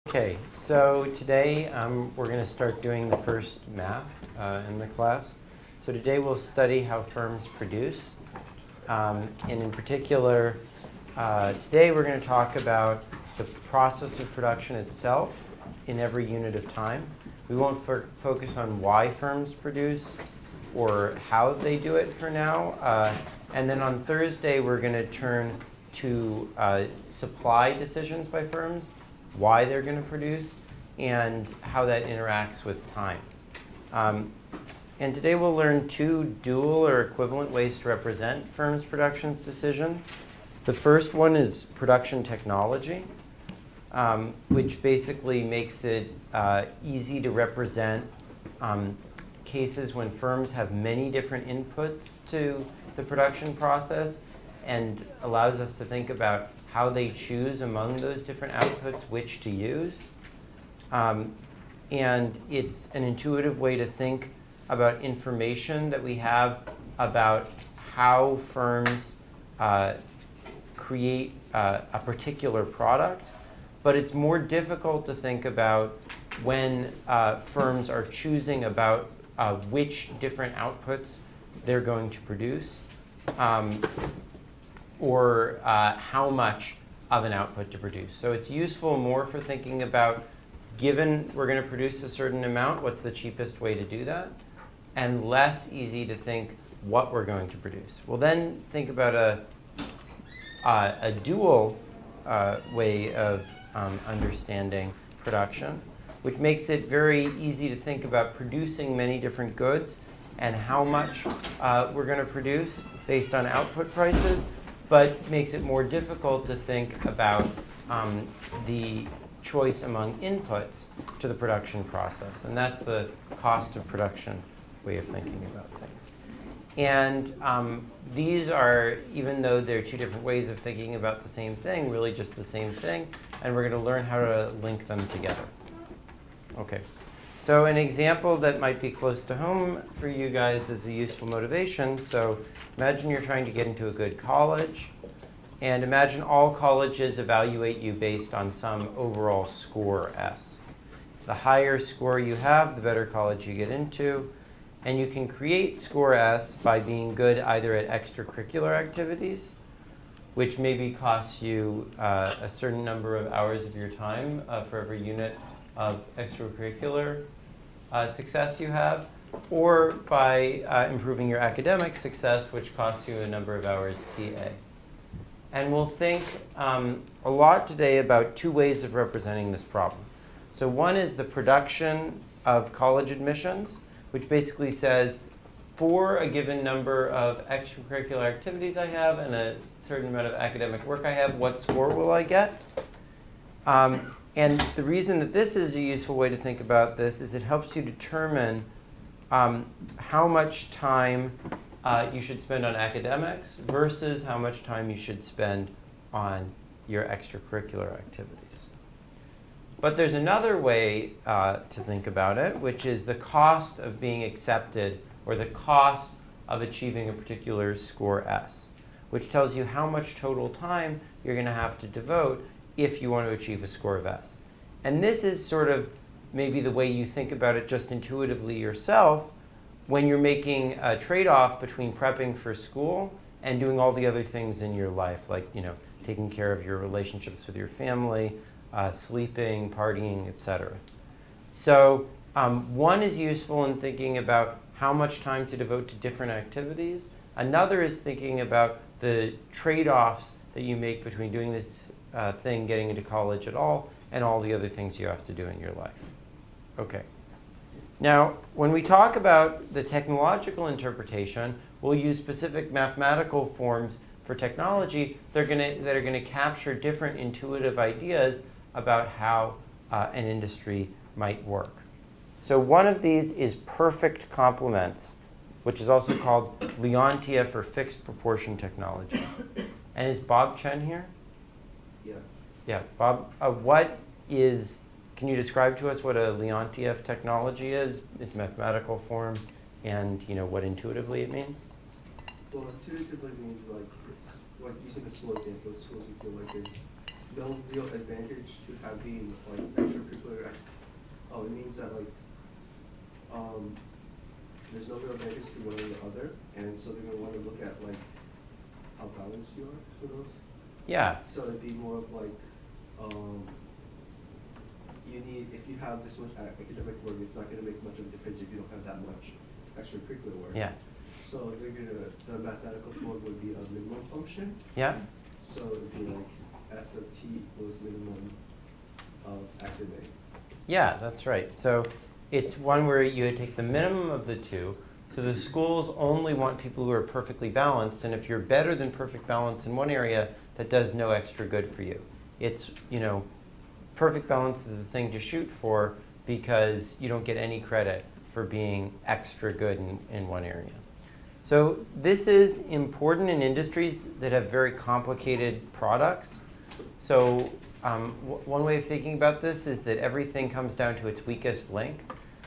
Okay, so today we're going to start doing the first math in the class. So today we'll study how firms produce. And in particular, today we're going to talk about the process of production itself in every unit of time. We won't focus on why firms produce or how they do it for now. And then on Thursday, we're going to turn to supply decisions by firms, why they're going to produce, and how that interacts with time. And today we'll learn two dual or equivalent ways to represent firms' productions decision. The first one is production technology, which basically makes it easy to represent cases when firms have many different inputs to the production process and allows us to think about how they choose among those different outputs which to use. And it's an intuitive way to think about information that we have about how firms create a particular product. But it's more difficult to think about when firms are choosing about which different outputs they're going to produce. Or how much of an output to produce. So it's useful more for thinking about, given we're going to produce a certain amount, what's the cheapest way to do that? And less easy to think what we're going to produce. We'll then think about a dual way of understanding production, which makes it very easy to think about producing many different goods and how much we're going to produce based on output prices, but makes it more difficult to think about the choice among inputs to the production process. And that's the cost of production way of thinking about things. And these are, even though they're two different ways of thinking about the same thing, really just the same thing, and we're going to learn how to link them together. Okay. So an example that might be close to home for you guys is a useful motivation. So imagine you're trying to get into a good college, and imagine all colleges evaluate you based on some overall score S. The higher score you have, the better college you get into, and you can create score S by being good either at extracurricular activities, which maybe costs you a certain number of hours of your time for every unit of extracurricular success you have, or by improving your academic success, which costs you a number of hours TA. And we'll think a lot today about two ways of representing this problem. So one is the production of college admissions, which basically says, for a given number of extracurricular activities I have and a certain amount of academic work I have, what score will I get? And the reason that this is a useful way to think about this is it helps you determine how much time you should spend on academics versus how much time you should spend on your extracurricular activities. But there's another way to think about it, which is the cost of being accepted, or the cost of achieving a particular score S, which tells you how much total time you're going to have to devote if you want to achieve a score of S. And this is sort of maybe the way you think about it just intuitively yourself when you're making a trade-off between prepping for school and doing all the other things in your life, like taking care of your relationships with your family, sleeping, partying, etc. So one is useful in thinking about how much time to devote to different activities. Another is thinking about the trade-offs that you make between doing this thing, getting into college at all, and all the other things you have to do in your life. Okay. Now, when we talk about the technological interpretation, we'll use specific mathematical forms for technology that are going to capture different intuitive ideas about how an industry might work. So one of these is perfect complements, which is also called Leontief or fixed proportion technology. And is Bob Chen here? Yeah. Yeah, Bob, can you describe to us what a Leontief technology is, its mathematical form, and what intuitively it means? Well, intuitively means like it's like using a school example. Schools you feel like they're no real advantage to having like extracurricular. Oh, it means that like there's no real advantage to one or the other, and so they're gonna want to look at like how balanced you are for those. Yeah. So it'd be more of like you need, if you have this much academic work, it's not gonna make much of a difference if you don't have that much extracurricular work. Yeah. So they're gonna, the mathematical form would be a minimum function. Yeah. So it'd be like S of t equals minimum of x of a. Yeah, that's right. So it's one where you take the minimum of the two. So the schools only want people who are perfectly balanced, and if you're better than perfect balance in one area, that does no extra good for you. It's, you know, perfect balance is the thing to shoot for because you don't get any credit for being extra good in one area. So this is important in industries that have very complicated products. So one way of thinking about this is that everything comes down to its weakest link.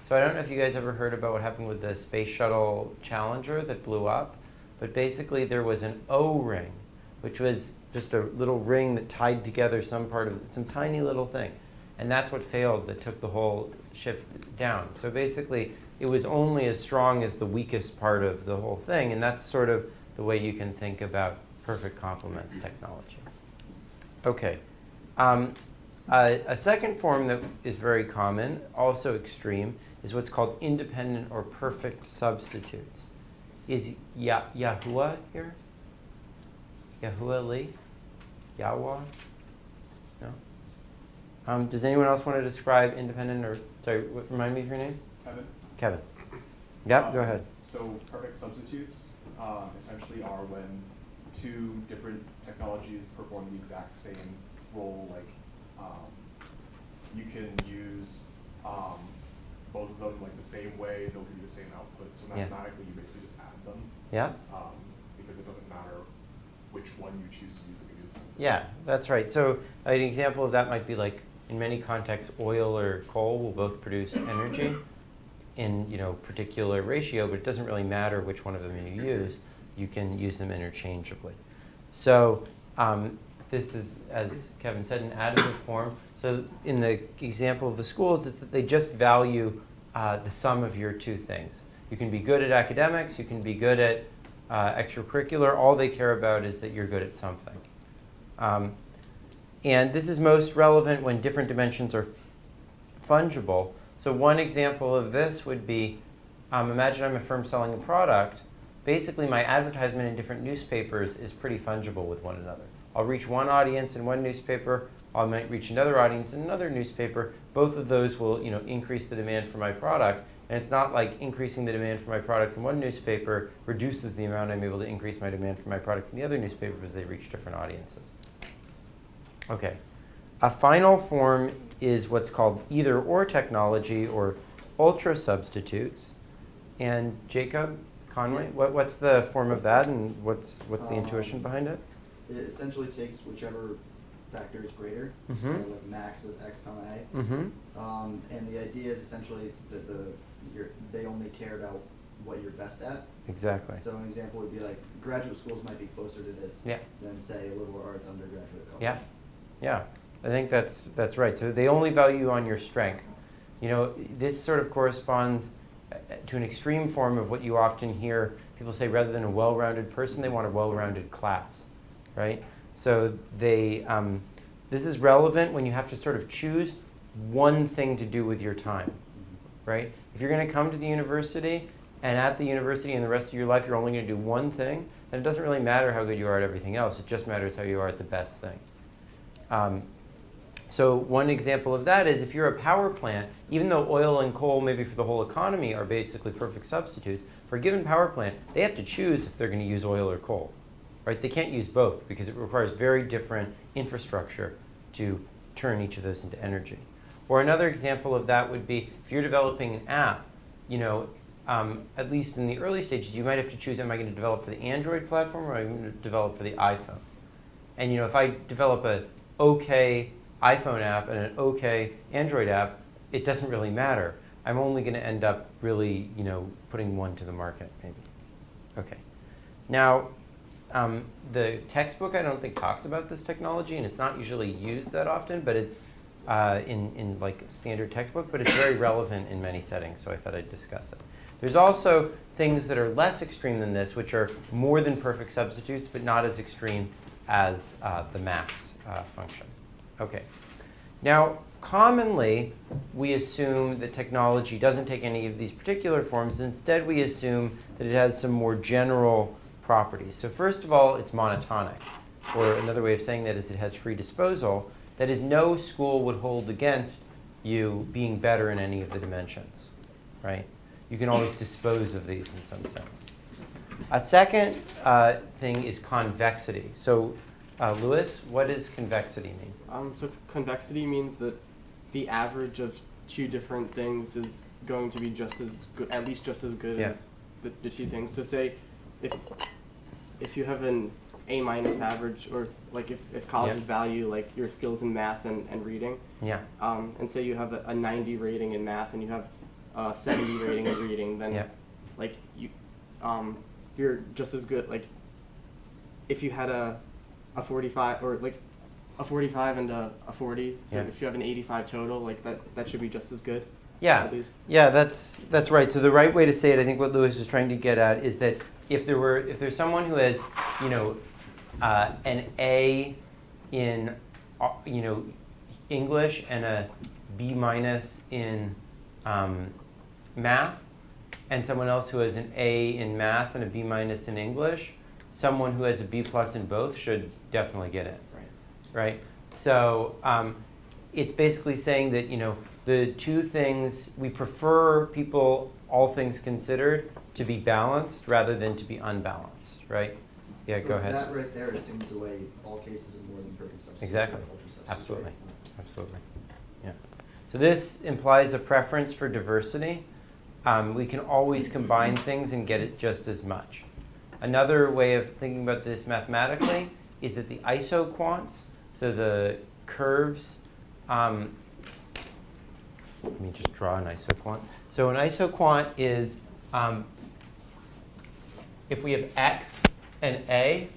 So I don't know if you guys ever heard about what happened with the Space Shuttle Challenger that blew up, but basically there was an O-ring, which was just a little ring that tied together some part of some tiny little thing. And that's what failed, that took the whole ship down. So basically, it was only as strong as the weakest part of the whole thing, and that's sort of the way you can think about perfect complements technology. Okay. A second form that is very common, also extreme, is what's called independent or perfect substitutes. Is Yahuwah here? Yahuwah Lee? Yahweh? No? Does anyone else want to describe independent or, sorry, remind me of your name? Kevin. Kevin. Yep, go ahead. So perfect substitutes essentially are when two different technologies perform the exact same role. Like you can use both of them like the same way, they'll give you the same output. So mathematically, you basically just add them. Yeah. Because it doesn't matter which one you choose to use against them. Yeah, that's right. So an example of that might be like in many contexts, oil or coal will both produce energy in particular ratio, but it doesn't really matter which one of them you use. You can use them interchangeably. So this is, as Kevin said, an additive form. So in the example of the schools, it's that they just value the sum of your two things. You can be good at academics, you can be good at extracurricular. All they care about is that you're good at something. And this is most relevant when different dimensions are fungible. So one example of this would be, imagine I'm a firm selling a product. Basically, my advertisement in different newspapers is pretty fungible with one another. I'll reach one audience in one newspaper. I might reach another audience in another newspaper. Both of those will increase the demand for my product. And it's not like increasing the demand for my product in one newspaper reduces the amount I'm able to increase my demand for my product in the other newspaper because they reach different audiences. Okay. A final form is what's called either-or technology or ultra substitutes. And Jacob Conway, what's the form of that, and what's the intuition behind it? It essentially takes whichever factor is greater, so like max of x comma a. And the idea is essentially that they only care about what you're best at. Exactly. So an example would be like graduate schools might be closer to this than say a liberal arts undergraduate college. Yeah, yeah. I think that's right. So they only value you on your strength. This sort of corresponds to an extreme form of what you often hear people say, rather than a well-rounded person, they want a well-rounded class, right? So this is relevant when you have to sort of choose one thing to do with your time, right? If you're going to come to the university, and at the university and the rest of your life you're only going to do one thing, then it doesn't really matter how good you are at everything else. It just matters how you are at the best thing. So one example of that is if you're a power plant, even though oil and coal, maybe for the whole economy, are basically perfect substitutes, for a given power plant, they have to choose if they're going to use oil or coal. Right? They can't use both because it requires very different infrastructure to turn each of those into energy. Or another example of that would be if you're developing an app, at least in the early stages, you might have to choose, am I going to develop for the Android platform or am I going to develop for the iPhone? And if I develop an okay iPhone app and an okay Android app, it doesn't really matter. I'm only going to end up really, putting one to the market, maybe. Okay. Now, the textbook I don't think talks about this technology, and it's not usually used that often, but it's in like a standard textbook, but it's very relevant in many settings, so I thought I'd discuss it. There's also things that are less extreme than this, which are more than perfect substitutes, but not as extreme as the max function. Okay. Now, commonly, we assume that technology doesn't take any of these particular forms. Instead, we assume that it has some more general properties. So first of all, it's monotonic. Or another way of saying that is it has free disposal. That is, no school would hold against you being better in any of the dimensions, right? You can always dispose of these in some sense. A second thing is convexity. So, Lewis, what does convexity mean? So convexity means that the average of two different things is going to be just as good, at least just as good as the two things. So say if you have an A- average, or like if colleges value like your skills in math and reading, and say you have a 90 rating in math and you have a 70 rating in reading, then like you're just as good. Like if you had a 45 or like a 45 and a 40, so if you have an 85 total, like that should be just as good. Yeah, at least. Yeah, that's right. So the right way to say it, I think what Lewis is trying to get at is that if there's someone who has, an A in, English and a B- in math, and someone else who has an A in math and a B- in English, someone who has a B+ in both should definitely get it. Right? So it's basically saying that, the two things, we prefer people, all things considered, to be balanced rather than to be unbalanced, right? Yeah, so go ahead. That right there assumes away all cases of more than perfect substitutes. Exactly. Like ultra substitutes, Absolutely. right? Absolutely. Yeah. So this implies a preference for diversity. We can always combine things and get it just as much. Another way of thinking about this mathematically is that the isoquants, so the curves, let me just draw an isoquant. So an isoquant is if we have x and a,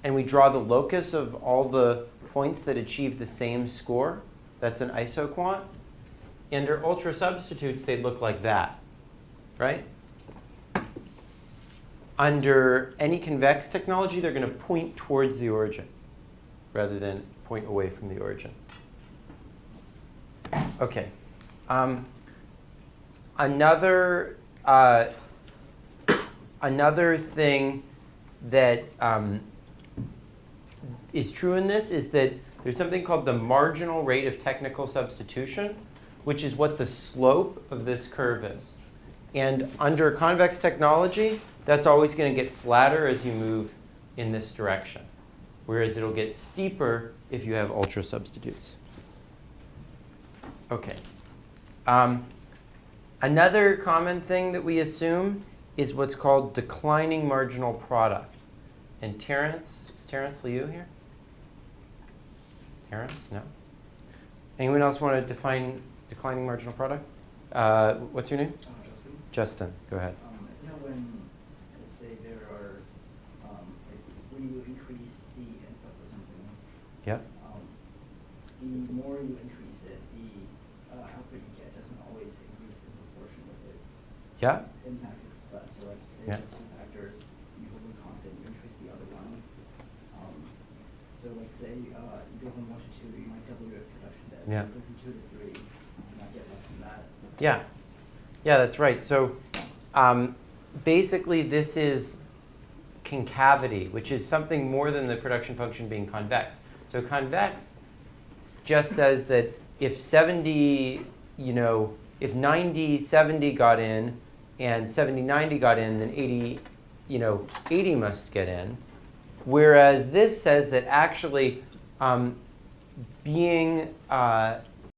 and we draw the locus of all the points that achieve the same score, that's an isoquant. Under ultra substitutes, they'd look like that, right? Under any convex technology, they're going to point towards the origin rather than point away from the origin. Okay. Another thing that is true in this is that there's something called the marginal rate of technical substitution, which is what the slope of this curve is. And under convex technology, that's always going to get flatter as you move in this direction, whereas it'll get steeper if you have ultra substitutes. Okay. Another common thing that we assume is what's called declining marginal product. And Terrence, is Terrence Liu here? Terrence? No? Anyone else want to define declining marginal product? What's your name? Justin. Justin, go ahead. Isn't that when, let's say there are, like when you increase the input or something, Yep. The more you increase it, the output you get doesn't always increase in proportion with it. Yeah. In fact, it's less. So like say Yeah. two factors, you hold them constant, you increase the other one. So like say you go from 1 to 2, you might double your production depth. Yeah. Go from 2 to 3, you might get less than that. Yeah. Yeah, that's right. So basically this is concavity, which is something more than the production function being convex. So convex just says that if 70, if 90, 70 got in and 70, 90 got in, then 80, 80 must get in. Whereas this says that actually being